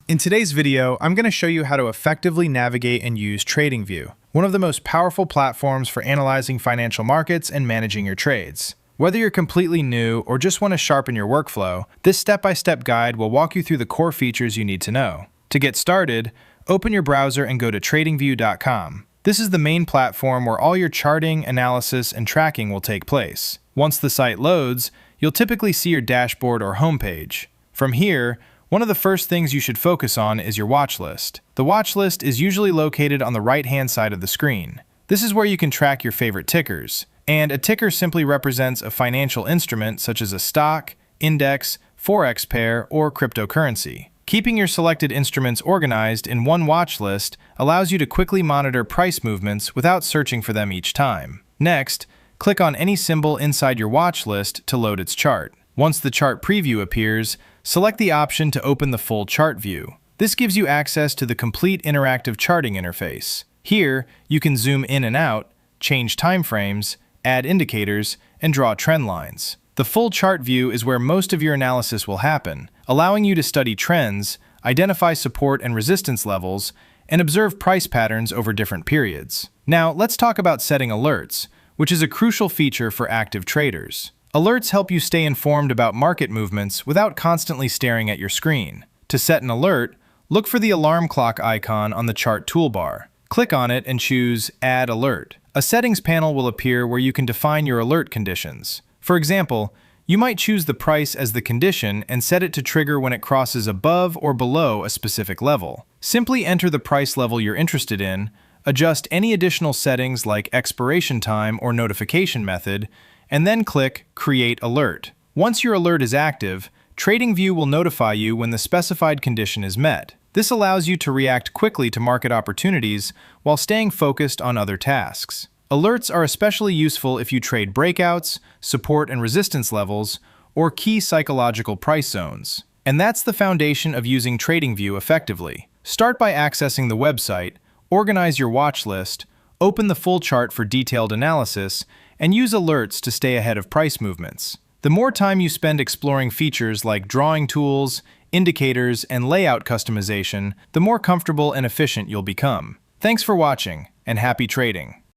In today's video, I'm going to show you how to effectively navigate and use TradingView, one of the most powerful platforms for analyzing financial markets and managing your trades. Whether you're completely new or just want to sharpen your workflow, this step-by-step guide will walk you through the core features you need to know. To get started, open your browser and go to TradingView.com. This is the main platform where all your charting, analysis, and tracking will take place. Once the site loads, you'll typically see your dashboard or homepage. From here, one of the first things you should focus on is your watch list. The watch list is usually located on the right-hand side of the screen. This is where you can track your favorite tickers. And a ticker simply represents a financial instrument such as a stock, index, Forex pair, or cryptocurrency. Keeping your selected instruments organized in one watch list allows you to quickly monitor price movements without searching for them each time. Next, click on any symbol inside your watch list to load its chart. Once the chart preview appears, select the option to open the full chart view. This gives you access to the complete interactive charting interface. Here, you can zoom in and out, change timeframes, add indicators, and draw trend lines. The full chart view is where most of your analysis will happen, allowing you to study trends, identify support and resistance levels, and observe price patterns over different periods. Now, let's talk about setting alerts, which is a crucial feature for active traders. Alerts help you stay informed about market movements without constantly staring at your screen. To set an alert, look for the alarm clock icon on the chart toolbar. Click on it and choose Add Alert. A settings panel will appear where you can define your alert conditions. For example, you might choose the price as the condition and set it to trigger when it crosses above or below a specific level. Simply enter the price level you're interested in, adjust any additional settings like expiration time or notification method, and then click Create Alert. Once your alert is active, TradingView will notify you when the specified condition is met. This allows you to react quickly to market opportunities while staying focused on other tasks. Alerts are especially useful if you trade breakouts, support and resistance levels, or key psychological price zones. And that's the foundation of using TradingView effectively. Start by accessing the website, organize your watch list, open the full chart for detailed analysis, and use alerts to stay ahead of price movements. The more time you spend exploring features like drawing tools, indicators, and layout customization, the more comfortable and efficient you'll become. Thanks for watching, and happy trading!